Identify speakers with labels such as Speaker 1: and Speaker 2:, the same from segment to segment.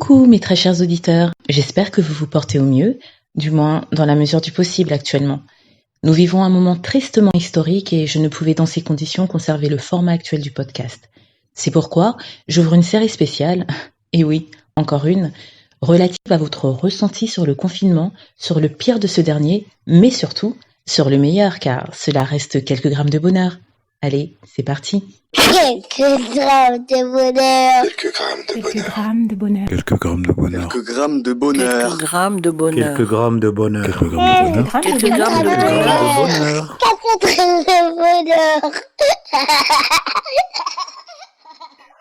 Speaker 1: Coucou mes très chers auditeurs, j'espère que vous vous portez au mieux, du moins dans la mesure du possible actuellement. Nous vivons un moment tristement historique et je ne pouvais dans ces conditions conserver le format actuel du podcast. C'est pourquoi j'ouvre une série spéciale, et oui, encore une, relative à votre ressenti sur le confinement, sur le pire de ce dernier, mais surtout sur le meilleur car cela reste quelques grammes de bonheur. Allez, c'est parti.
Speaker 2: Quelques grammes de bonheur.
Speaker 3: Quelques grammes de bonheur.
Speaker 4: Quelques grammes de bonheur.
Speaker 5: Quelques grammes de bonheur.
Speaker 6: Quelques grammes de bonheur.
Speaker 4: Quelques grammes de bonheur.
Speaker 3: Quelques grammes de bonheur.
Speaker 6: Quelques grammes de bonheur.
Speaker 2: Quelques grammes de bonheur.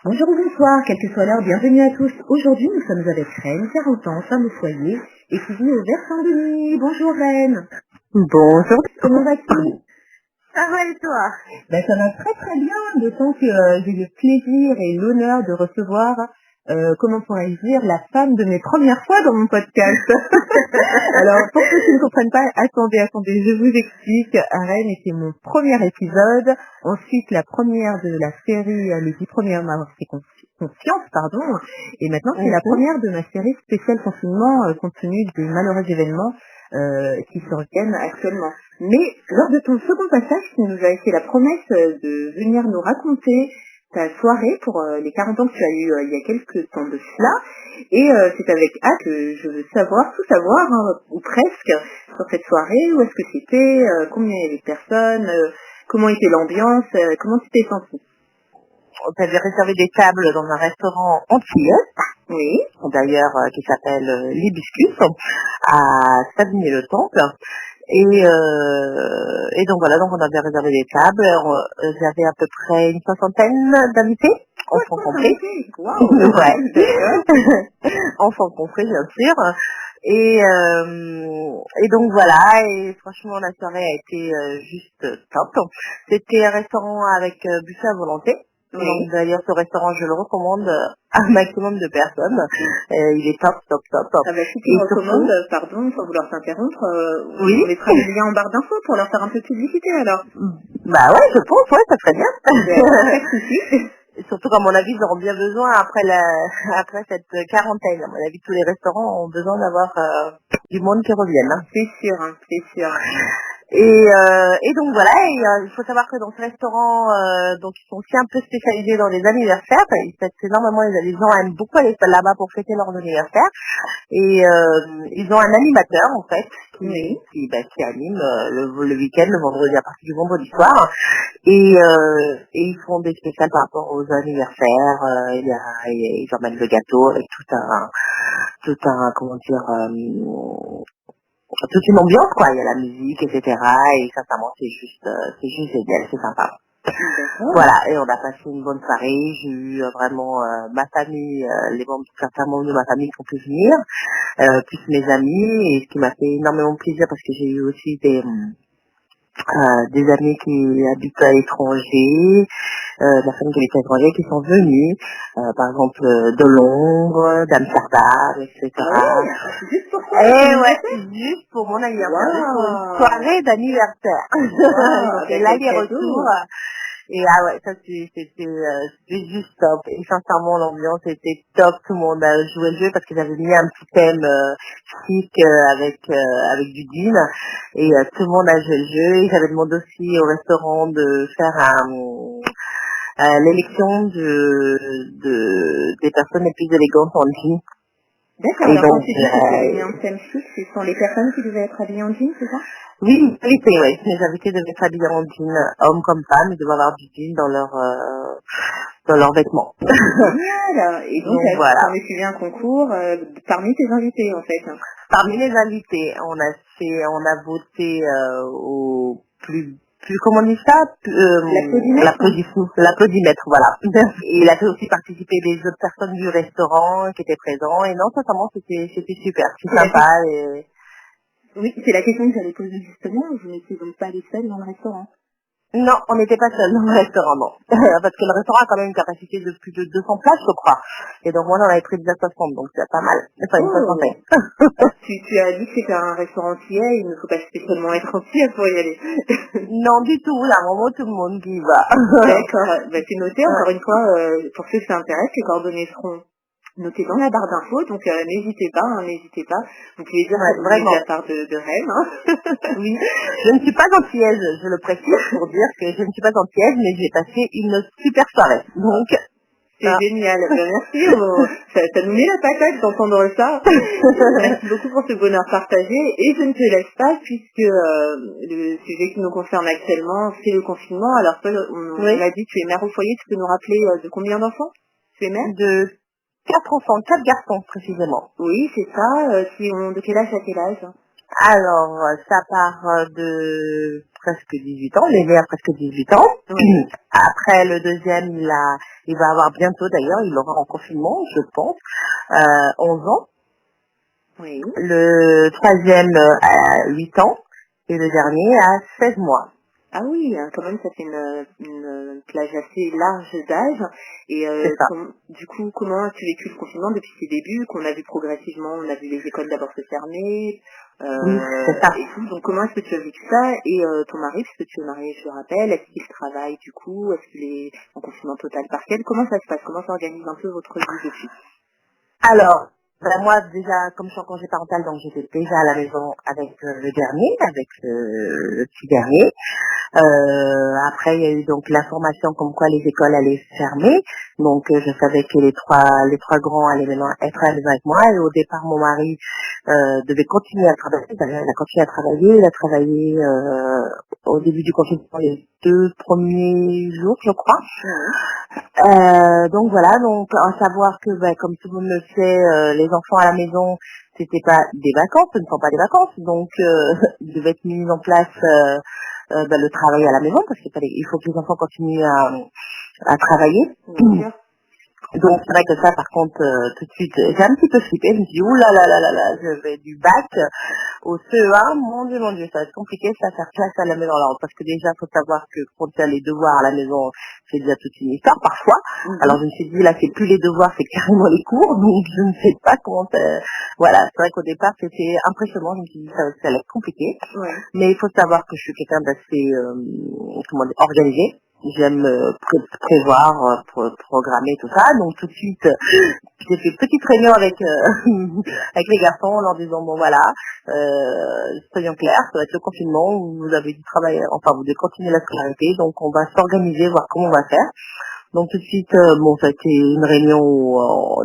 Speaker 7: Bonjour ou bonsoir, quelle que soit l'heure, bienvenue à tous. Aujourd'hui, nous sommes avec Reine, 40 ans, femme au foyer, et qui vit au Vers-Saint-Denis. Bonjour Reine.
Speaker 6: Bonjour.
Speaker 7: Comment vas-tu?
Speaker 6: Ça va et toi?
Speaker 7: Ça va très très bien, d'autant que j'ai le plaisir et l'honneur de recevoir, comment pourrais-je dire, la femme de mes premières fois dans mon podcast. Alors, pour ceux qui ne comprennent pas, attendez, je vous explique. Reine était mon premier épisode, ensuite la première de la série, les 10 premières m'avoir fait confiance, et maintenant c'est la première de ma série spéciale confinement, compte tenu des malheureux événements qui se retiennent actuellement. Mais lors de ton second passage, tu nous as fait la promesse de venir nous raconter ta soirée pour les 40 ans que tu as eu il y a quelques temps de cela. Et c'est avec hâte que je veux tout savoir, ou presque, sur cette soirée. Où est-ce que c'était, combien il y avait de personnes, comment était l'ambiance, comment tu t'es sentie?
Speaker 6: On avait réservé des tables dans un restaurant antillais,
Speaker 7: Oui.
Speaker 6: d'ailleurs qui s'appelle l'Hibiscus, à Savigny-le-Temple. Et donc voilà, donc on avait réservé des tables. J'avais à peu près une soixantaine d'invités, enfants compris.
Speaker 7: Wow.
Speaker 6: Ouais. Enfants compris, bien sûr. Et donc voilà, et franchement la soirée a été juste top. C'était un restaurant avec buffet à volonté.
Speaker 7: Oui.
Speaker 6: Donc d'ailleurs ce restaurant je le recommande à un maximum de personnes. Il est top.
Speaker 7: Ah bah, si tu me recommandes, pardon, sans vouloir t'interrompre,
Speaker 6: oui.
Speaker 7: On mettra le lien en barre d'infos pour leur faire un peu de publicité alors.
Speaker 6: Bah ouais, je pense, ouais, ça serait bien.
Speaker 7: Pas de soucis.
Speaker 6: Surtout qu'à mon avis, ils auront bien besoin après cette quarantaine. À mon avis, tous les restaurants ont besoin d'avoir du monde qui revienne. Hein.
Speaker 7: C'est sûr.
Speaker 6: Et donc voilà, il faut savoir que dans ce restaurant, donc ils sont aussi un peu spécialisés dans les anniversaires. Ils fêtent énormément, les gens aiment beaucoup aller là-bas pour fêter leur anniversaire. Et ils ont un animateur en fait qui anime le week-end, le vendredi à partir du vendredi soir. Et ils font des spéciales par rapport aux anniversaires. Ils emmènent le gâteau avec toute une ambiance quoi. Il y a la musique, etc. Et sincèrement, c'est juste génial, c'est sympa. Voilà, et on a passé une bonne soirée. J'ai eu vraiment ma famille, certains membres de ma famille qui ont pu venir, plus mes amis, et ce qui m'a fait énormément plaisir parce que j'ai eu aussi des amis qui habitent à l'étranger, la famille qui habite à l'étranger qui sont venus, par exemple de Londres, d'Amsterdam, etc.
Speaker 7: Juste pour ça.
Speaker 6: Juste pour mon anniversaire, juste pour une
Speaker 7: Wow.
Speaker 6: soirée d'anniversaire. Donc l'aller-retour. Et ça c'était juste top. Et sincèrement l'ambiance était top, tout le monde a joué le jeu parce que j'avais mis un petit thème chic avec du jean et tout le monde a joué le jeu. Et j'avais demandé aussi au restaurant de faire l'élection des personnes les plus élégantes en jean.
Speaker 7: D'accord,
Speaker 6: Et
Speaker 7: alors
Speaker 6: donc,
Speaker 7: quand tu dis que tu as mis un thème chic, ce sont les personnes qui devaient être habillées en jean, c'est ça?
Speaker 6: Oui, les invités devaient être habillés en jean, hommes comme femmes, ils devaient avoir du jean dans leurs vêtements.
Speaker 7: Génial. Et donc
Speaker 6: voilà.
Speaker 7: on a suivi un concours parmi tes invités en fait.
Speaker 6: Parmi les invités, on a voté au plus comment on dit ça, l'applaudimètre, voilà. Et il a fait aussi participer les autres personnes du restaurant qui étaient présents. Et non, sincèrement, c'était super, c'est sympa. Et...
Speaker 7: Oui, c'est la question que j'allais poser justement. Vous n'étiez donc pas les seuls dans le restaurant?
Speaker 6: Non, on n'était pas seuls dans le restaurant, non. Parce que le restaurant a quand même une capacité de plus de 200 places, je crois. Et donc moi, j'en avais pris déjà 60, donc c'est pas mal. Enfin, une soixantaine.
Speaker 7: Tu as dit que c'était un restaurant entier, il ne faut pas spécialement être entier pour y aller.
Speaker 6: Non, du tout. Là, vraiment, tout le monde qui y va.
Speaker 7: D'accord. C'est noté, encore une fois, pour ceux que ça intéresse, les coordonnées seront noté dans la barre d'infos, donc n'hésitez pas. Vous pouvez dire
Speaker 6: Ouais,
Speaker 7: que vous
Speaker 6: vraiment.
Speaker 7: de la part de Rennes. Hein.
Speaker 6: Oui, je ne suis pas antillaise, je le précise pour dire que je ne suis pas antillaise, mais j'ai passé une super soirée. Donc,
Speaker 7: C'est génial. Merci. Ça nous met la patate d'entendre ça. Merci beaucoup pour ce bonheur partagé. Et je ne te laisse pas puisque le sujet qui nous concerne actuellement, c'est le confinement. Alors toi, on a dit tu es mère au foyer. Tu peux nous rappeler de combien d'enfants tu es mère?
Speaker 6: De 4 enfants, 4 garçons précisément.
Speaker 7: Oui, c'est ça. De quel âge à quel âge?
Speaker 6: Alors, ça part de presque 18 ans, l'aîné a presque 18 ans.
Speaker 7: Oui.
Speaker 6: Après, le deuxième, il va avoir bientôt d'ailleurs, il aura en confinement, je pense, 11 ans.
Speaker 7: Oui.
Speaker 6: Le troisième a 8 ans et le dernier a 16 mois.
Speaker 7: Ah oui, quand même, ça fait une plage assez large d'âge. Et
Speaker 6: C'est ça.
Speaker 7: du coup, comment as-tu vécu le confinement depuis ses débuts, qu'on a vu progressivement, on a vu les écoles d'abord se fermer,
Speaker 6: Oui, c'est ça.
Speaker 7: et tout. Donc comment est-ce que tu as vécu ça? Et ton mari, puisque tu es marié, je le rappelle, est-ce qu'il travaille du coup? Est-ce qu'il est en confinement total partiel? Comment ça se passe? Comment s'organise un peu votre vie depuis?
Speaker 6: Alors, moi déjà, comme je suis en congé parental, donc j'étais déjà à la maison avec le dernier, avec le petit dernier. Après, il y a eu donc l'information comme quoi les écoles allaient fermer. Donc, je savais que les trois grands allaient maintenant être à la maison avec moi. Et au départ, mon mari devait continuer à travailler. D'ailleurs, il a continué à travailler. Il a travaillé au début du confinement les 2 premiers jours, je crois. Donc voilà, donc à savoir que comme tout le monde le sait, les enfants à la maison, c'était pas des vacances, ce ne sont pas des vacances, donc il devait être mis en place le travail à la maison parce il faut que les enfants continuent à travailler.
Speaker 7: Bien sûr.
Speaker 6: Donc c'est vrai que ça par contre tout de suite j'ai un petit peu flippé, je me suis dit ouh là là là là là, je vais du bac au CE1, mon dieu, ça va être compliqué ça faire classe à la maison. Alors parce que déjà faut savoir que quand il y a les devoirs à la maison, c'est déjà toute une histoire parfois. Alors je me suis dit là c'est plus les devoirs, c'est carrément les cours, donc je ne sais pas comment voilà, c'est vrai qu'au départ c'était impressionnant, je me suis dit ça allait être compliqué.
Speaker 7: Ouais.
Speaker 6: Mais il faut savoir que je suis quelqu'un d'assez organisé. J'aime prévoir, programmer tout ça. Donc tout de suite, j'ai fait une petite réunion avec avec les garçons en leur disant bon voilà, soyons clairs, ça va être le confinement, vous avez du travail, enfin vous devez continuer la scolarité, donc on va s'organiser, voir comment on va faire. Donc tout de suite, ça a été une réunion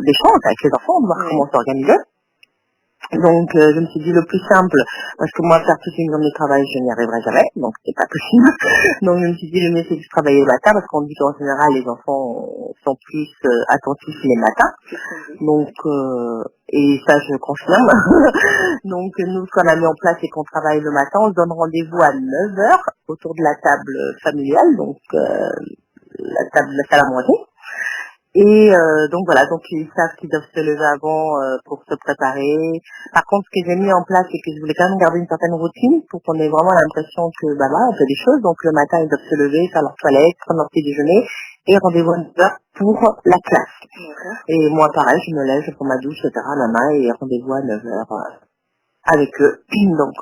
Speaker 6: d'échange avec les enfants, de voir comment s'organiser. Donc je me suis dit le plus simple, parce que moi faire toute une journée de travail je n'y arriverai jamais, donc c'est pas possible. Donc je me suis dit le mieux c'est de travailler le matin, parce qu'on dit qu'en général les enfants sont plus attentifs les matins. Donc et ça je confirme. Donc nous ce qu'on a mis en place c'est qu'on travaille le matin, on se donne rendez-vous à 9h autour de la table familiale, donc la table de la salle à manger. Et donc voilà, donc ils savent qu'ils doivent se lever avant pour se préparer. Par contre, ce que j'ai mis en place, c'est que je voulais quand même garder une certaine routine pour qu'on ait vraiment l'impression que on fait des choses. Donc le matin, ils doivent se lever, faire leur toilette, prendre leur petit déjeuner et rendez-vous à 9h pour la classe. Et moi, pareil, je me lève, je prends ma douche, etc. maman, et rendez-vous à 9h avec eux. Donc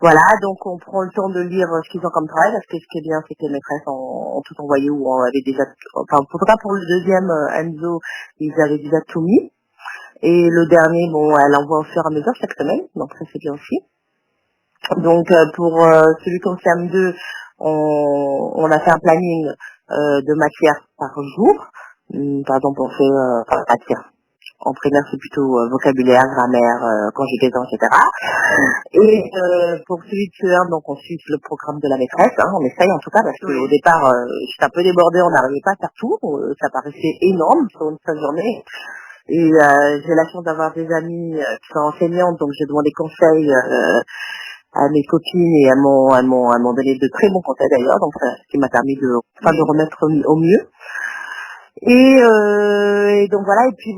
Speaker 6: voilà, donc on prend le temps de lire ce qu'ils ont comme travail, parce que ce qui est bien, c'est que les maîtresses ont tout envoyé, ou on avait déjà, enfin, en tout cas pour le deuxième, Enzo, ils avaient déjà tout mis. Et le dernier, elle envoie au fur et à mesure chaque semaine, donc ça c'est bien aussi. Donc pour celui qui concerne 2, on a fait un planning de matière par jour. Par exemple, on fait matière. En primaire, c'est plutôt vocabulaire, grammaire, conjugaison, etc. Et pour celui de CE1, donc on suit le programme de la maîtresse, on essaye en tout cas, parce qu'au départ, j'étais un peu débordée, on n'arrivait pas à faire tout, ça paraissait énorme sur une seule journée. Et j'ai la chance d'avoir des amis qui sont enseignantes, donc j'ai demandé conseil à mes copines et elles m'ont donné de très bons conseils d'ailleurs, donc ce qui m'a permis de remettre au mieux. Et donc voilà, et puis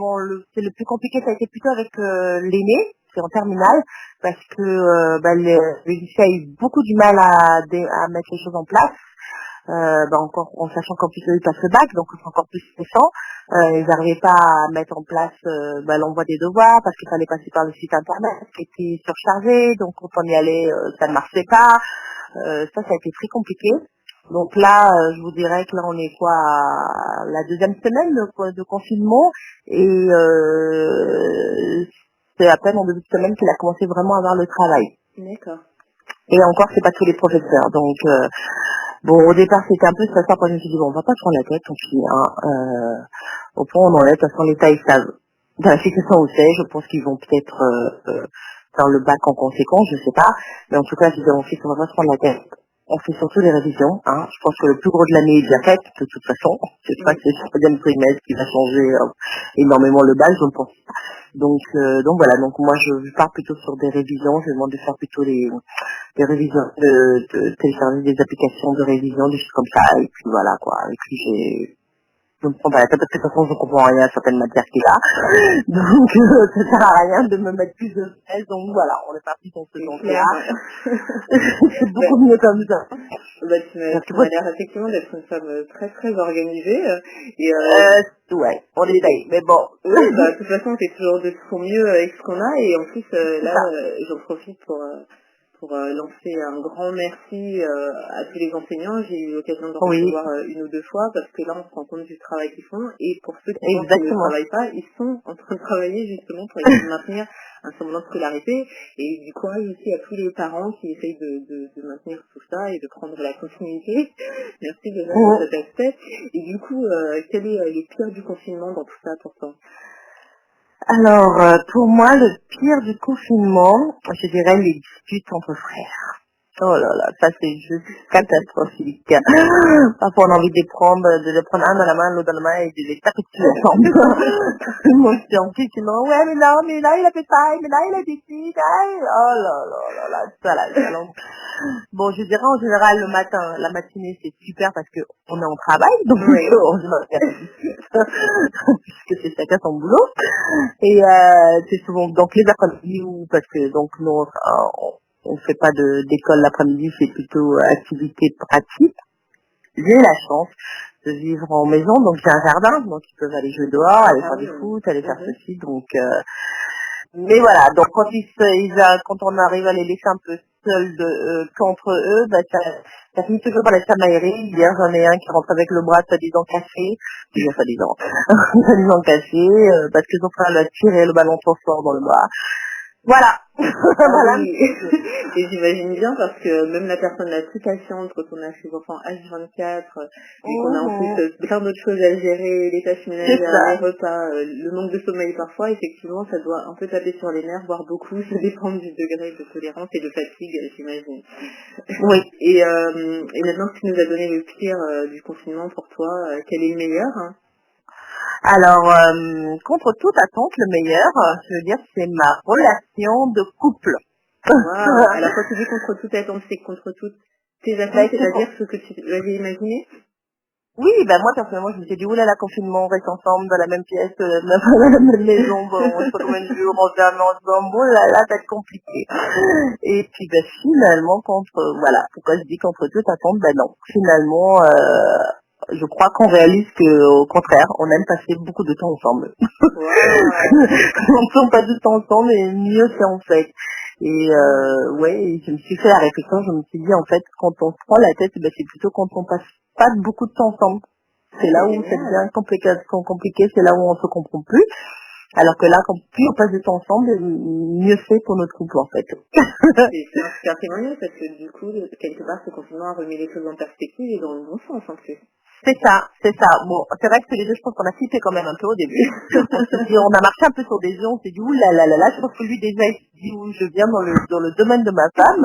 Speaker 6: c'est le plus compliqué, ça a été plutôt avec l'aîné, c'est en terminale, parce que le lycée a eu beaucoup du mal à mettre les choses en place, encore en sachant qu'en plus ils passent le bac, donc c'est encore plus stressant. Ils n'arrivaient pas à mettre en place l'envoi des devoirs, parce qu'il fallait passer par le site internet qui était surchargé, donc quand on y allait, ça ne marchait pas. Ça a été très compliqué. Donc là, je vous dirais que là on est quoi à la deuxième semaine de confinement et c'est à peine en début de semaine qu'il a commencé vraiment à avoir le travail.
Speaker 7: D'accord.
Speaker 6: Et encore, c'est pas tous les professeurs. Donc bon, au départ c'était un peu ça. Quand je me suis dit bon, on va pas se prendre la tête, on finit. Au point où on en est, de toute façon l'État ils savent. Dans la situation où c'est, je pense qu'ils vont peut-être faire le bac en conséquence, je sais pas. Mais en tout cas, je disais à mon fils, on va pas se prendre la tête. On fait surtout des révisions. Je pense que le plus gros de l'année est déjà fait, de toute façon. C'est pas que c'est le troisième trimestre qui va changer énormément le bac, je ne pense pas. Donc voilà, donc moi je pars plutôt sur des révisions, je demande de faire plutôt des révisions, de télécharger des applications de révision, des choses comme ça, et puis voilà quoi. Et puis je me prends pas la tête parce que de toute façon je comprends rien à certaines matières qu'il a. Donc ça sert à rien de me mettre plus de stress. Donc voilà, on est parti dans ce sens-là. C'est beaucoup mieux comme ça.
Speaker 7: Tu m'as l'air effectivement d'être une femme très très organisée.
Speaker 6: Ouais, on essaye, mais bon.
Speaker 7: Oui, de toute façon on fait toujours de son mieux avec ce qu'on a et en plus là j'en profite pour lancer un grand merci à tous les enseignants. J'ai eu l'occasion de recevoir une ou deux fois parce que là on se rend compte du travail qu'ils font et pour ceux qui ne travaillent pas, ils sont en train de travailler justement pour essayer de maintenir un semblant de scolarité et du courage aussi à tous les parents qui essayent de maintenir tout ça et de prendre la continuité. Merci déjà pour cet aspect. Et du coup, quel est le pire du confinement dans tout ça pour toi?
Speaker 6: Alors, pour moi, le pire du confinement, je dirais les disputes entre frères. Oh là là, ça c'est juste catastrophique. Parfois on a envie de les prendre un dans la main, l'autre dans la main et de les taper dessus ensemble. Tout le monde se dit en plus, sinon, ouais mais là il a fait ça, mais là il a dit ci, oh là, ça là. Bon, je dirais en général le matin, la matinée c'est super parce que on est en travail, donc on puisque c'est chacun son boulot. Et c'est souvent donc les après-midi ou parce que donc nous on fait pas d'école l'après-midi, c'est plutôt activité pratique. J'ai la chance de vivre en maison, donc j'ai un jardin, donc ils peuvent aller jouer dehors, aller faire du foot, aller faire ceci, donc mais voilà, donc quand on arrive à les laisser un peu seuls qu'entre eux, ça finit toujours par les chamailleries. Hier j'en ai un qui rentre avec le bras soi-disant cassé, soi-disant cassé, parce que son frère lui a tiré le ballon trop fort dans le bras. Voilà. Voilà.
Speaker 7: Et j'imagine bien parce que même la personne la plus patiente quand on a ses enfants H24 et qu'on a en plus plein d'autres choses à gérer, les tâches ménagères, les repas, le manque de sommeil parfois, effectivement ça doit un peu taper sur les nerfs, voire beaucoup, ça dépend du degré de tolérance et de fatigue, j'imagine.
Speaker 6: Oui.
Speaker 7: Et maintenant que tu nous as donné le pire du confinement pour toi, quel est le meilleur
Speaker 6: Alors, contre toute attente, le meilleur, je veux dire, c'est ma relation de couple.
Speaker 7: Wow. Alors, quand tu dis contre toute attente, c'est contre toutes tes attentes, c'est-à-dire ce que tu avais imaginé?
Speaker 6: Oui, moi, personnellement, je me suis dit, oulala, confinement, on reste ensemble dans la même pièce, dans la même maison, bon, on se retrouve un jour, on se ferme ensemble, oulala, ça va être compliqué. Et puis, finalement, pourquoi je dis contre toute attente, non, finalement, je crois qu'on réalise que, au contraire, on aime passer beaucoup de temps ensemble. Wow. On passe du temps ensemble et mieux c'est en fait. Et je me suis fait la réflexion, je me suis dit en fait, quand on se prend la tête, c'est plutôt quand on passe pas beaucoup de temps ensemble. C'est là où ça devient compliqué, c'est là où on se comprend plus. Alors que là, plus on passe du temps ensemble, mieux c'est pour notre couple en fait.
Speaker 7: C'est un super témoignage parce que du coup, quelque part, ce confinement a remis les choses en perspective et dans le bon sens en plus.
Speaker 6: C'est ça. Bon, c'est vrai que les deux, je pense qu'on a cité quand même un peu au début. On a marché un peu sur des œufs, on s'est dit, là, je pense que lui déjà, il s'est dit, je viens dans le domaine de ma femme.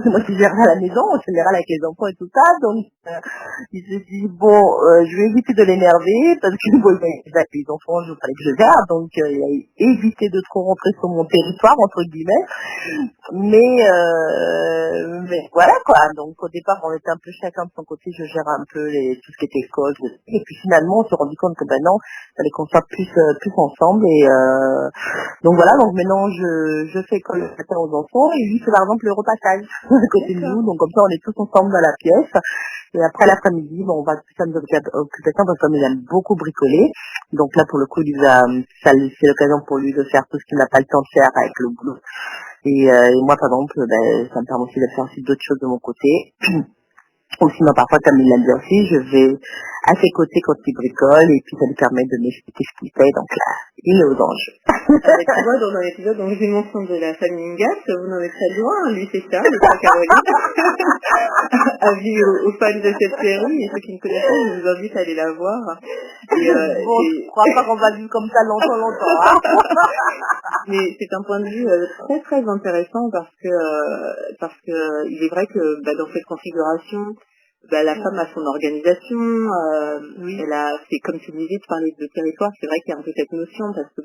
Speaker 6: C'est moi qui gère à la maison, en général avec les enfants et tout ça. Donc, il s'est dit, je vais éviter de l'énerver parce que, avec les enfants, il fallait que je gère. Donc, il a évité de trop rentrer sur mon territoire, entre guillemets. Mais voilà, quoi. Donc, au départ, on était un peu chacun de son côté, je gère un peu tout ce qui était école. Et puis finalement, on s'est rendu compte que non, il fallait qu'on soit plus ensemble. Et donc voilà, donc maintenant je fais école le matin aux enfants et lui c'est par exemple le repassage à côté de nous. Donc comme ça, on est tous ensemble dans la pièce. Et après l'après-midi, on va plus à nos occupations parce qu'il aime beaucoup bricoler. Donc là, pour le coup, c'est l'occasion pour lui de faire tout ce qu'il n'a pas le temps de faire avec le boulot. Et moi, par exemple, ça me permet aussi de faire aussi d'autres choses de mon côté. Ou sinon, parfois, comme il l'aime bien aussi, je vais à ses côtés quand il bricole, et puis ça lui permet de m'expliquer ce qu'il fait. Donc là, il est aux anges.
Speaker 7: Tu vois, dans un épisode dont j'ai mentionné de la famille Ingas, vous n'en êtes très loin, lui c'est ça, le frère Caroline. Avis aux fans de cette série, et ceux qui ne connaissent pas, je vous invite à aller la voir.
Speaker 6: Bon, je crois pas qu'on va vivre comme ça longtemps. Hein.
Speaker 7: Mais c'est un point de vue très très intéressant parce que il est vrai que dans cette configuration, la femme a son organisation, c'est comme tu disais, tu parlais de territoire, c'est vrai qu'il y a un peu cette notion parce que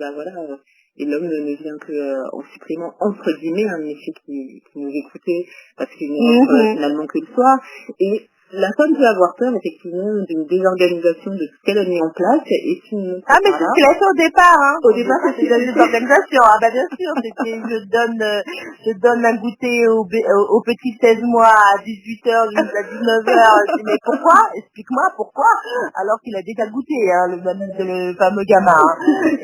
Speaker 7: et l'homme ne vient que en supprimant entre guillemets un métier qui nous écoutait parce qu'il ne rentre finalement que le soir. Et la femme peut avoir peur effectivement d'une désorganisation de tout ce qu'elle a mis en place et
Speaker 6: Ah mais c'est ce qu'il a fait au départ, hein.
Speaker 7: Au départ
Speaker 6: c'était la désorganisation. Ah bah bien sûr, c'était je donne un goûter au petit 16 mois à 18h jusqu'à 19h. Je dis mais pourquoi? Explique-moi pourquoi? Alors qu'il a déjà goûté, hein, le fameux gamin. Hein.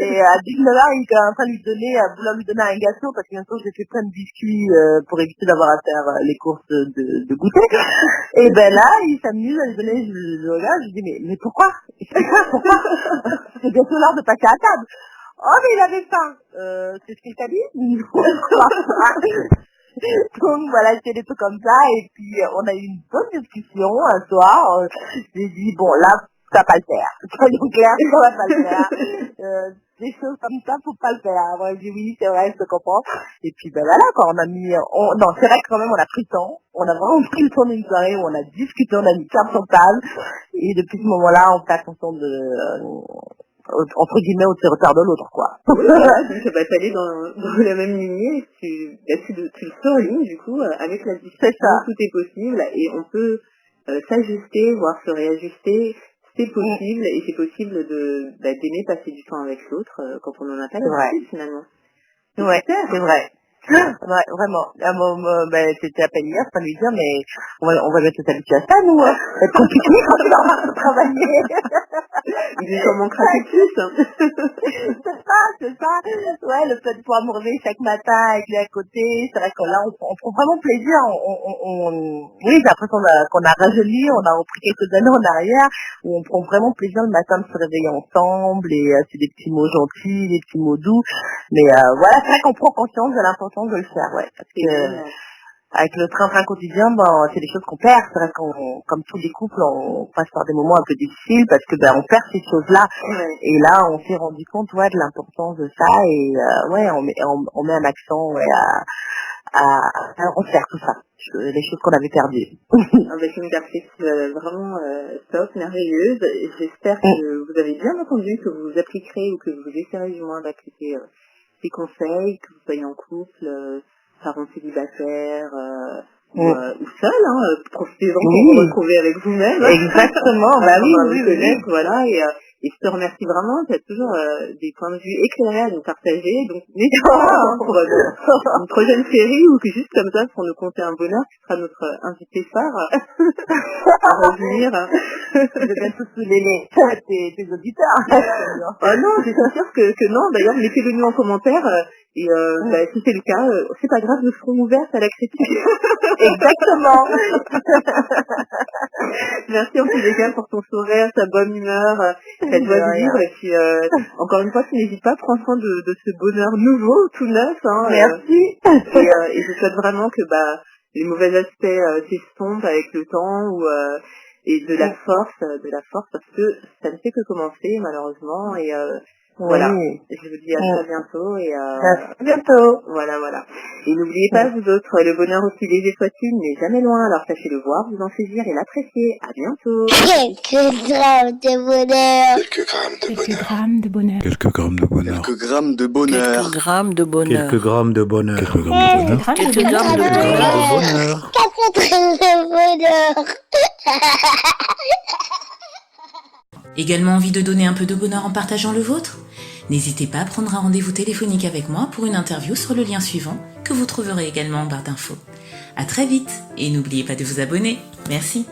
Speaker 6: Et à 19h, il est en train de vouloir lui donner un gâteau parce que bientôt j'ai fait plein de biscuits pour éviter d'avoir à faire les courses de goûter. Et ben là, il s'amuse à lui donner, je regarde, je dis mais pourquoi? Pourquoi? C'est bientôt l'heure de passer à table. Oh mais il avait faim. C'est ce qu'il t'a dit? Donc voilà, c'était des trucs comme ça et puis on a eu une bonne discussion un soir. J'ai dit bon là ça va pas le faire. Soyons clairs, ça va pas le faire. Des choses comme ça, faut pas le faire. Moi, j'ai dit oui, c'est vrai, je te comprends. Et puis, voilà, quoi, on a mis, non, c'est vrai que quand même, on a pris le temps. On a vraiment pris le temps d'une soirée où on a discuté, on a mis carte sur table. Et depuis ce moment-là, on fait attention entre guillemets, au territoire de l'autre, quoi.
Speaker 7: Ça va t'aller dans la même lignée. Tu le surlignes, du coup, avec la discussion, tout est possible. Et on peut s'ajuster, voire se réajuster. C'est possible, et c'est possible d'aimer passer du temps avec l'autre quand on en a pas l'habitude, finalement.
Speaker 6: Ouais, c'est vrai. Ouais, vraiment. C'était à peine hier, pas lui dire, mais on va bientôt s'habituer à ça, nous. Hein. Ça va être compliqué quand on va travailler.
Speaker 7: Il en manquera plus.
Speaker 6: C'est ça. Ouais, le fait de pouvoir me réveiller chaque matin avec lui à côté, c'est vrai que là, on prend vraiment plaisir. Oui, j'ai l'impression qu'on a rajeuni, on a repris quelques années en arrière, où on prend vraiment plaisir le matin de se réveiller ensemble, et c'est des petits mots gentils, des petits mots doux. Mais voilà, c'est vrai qu'on prend conscience de l'importance de le faire, ouais. Parce que avec le train-train quotidien, c'est des choses qu'on perd. C'est vrai qu'on, comme tous les couples, on passe par des moments un peu difficiles parce que on perd ces choses-là. Ouais. Et là, on s'est rendu compte, de l'importance de ça et on met un accent, à refaire tout ça, les choses qu'on avait perdues.
Speaker 7: Avec une perspective vraiment top, merveilleuse. J'espère que vous avez bien entendu, que vous appliquerez ou que vous essayerez du moins d'appliquer ces conseils, que vous soyez en couple, parents célibataires ou seul, profitez-en pour vous retrouver avec vous-même.
Speaker 6: Exactement, oui.
Speaker 7: Voilà, et je te remercie vraiment, tu as toujours des points de vue éclairés à nous partager, donc n'hésite pas pour une prochaine série ou que juste comme ça pour nous conter un bonheur, tu seras notre invité phare à revenir.
Speaker 6: Je vais tous soulever tes auditeurs.
Speaker 7: Oh non, je suis sûre que non, d'ailleurs mettez-le nous en commentaire. Et si c'est le cas, c'est pas grave, nous serons ouvertes à la critique.
Speaker 6: Exactement.
Speaker 7: Merci en tous les cas pour ton sourire, ta bonne humeur, ta joie de vivre. Et puis encore une fois, tu n'hésites pas, prends soin de ce bonheur nouveau, tout neuf.
Speaker 6: Merci.
Speaker 7: Et je souhaite vraiment que les mauvais aspects s'estompent avec le temps et de la force, parce que ça ne fait que commencer malheureusement. Et voilà, je vous dis à très bientôt et
Speaker 6: à bientôt.
Speaker 7: Voilà. Et n'oubliez pas, vous autres, le bonheur aussi léger soit-il n'est jamais loin, alors sachez le voir, vous en saisir et l'apprécier. À bientôt.
Speaker 2: Quelques grammes de bonheur.
Speaker 3: Quelques grammes de bonheur.
Speaker 4: Quelques grammes de bonheur.
Speaker 5: Quelques grammes de bonheur.
Speaker 8: Quelques grammes de bonheur.
Speaker 4: Quelques grammes de bonheur.
Speaker 3: Quelques grammes de bonheur.
Speaker 8: Quelques grammes de bonheur.
Speaker 2: Quelques grammes de bonheur.
Speaker 1: Également envie de donner un peu de bonheur en partageant le vôtre ? N'hésitez pas à prendre un rendez-vous téléphonique avec moi pour une interview sur le lien suivant que vous trouverez également en barre d'infos. À très vite et n'oubliez pas de vous abonner. Merci.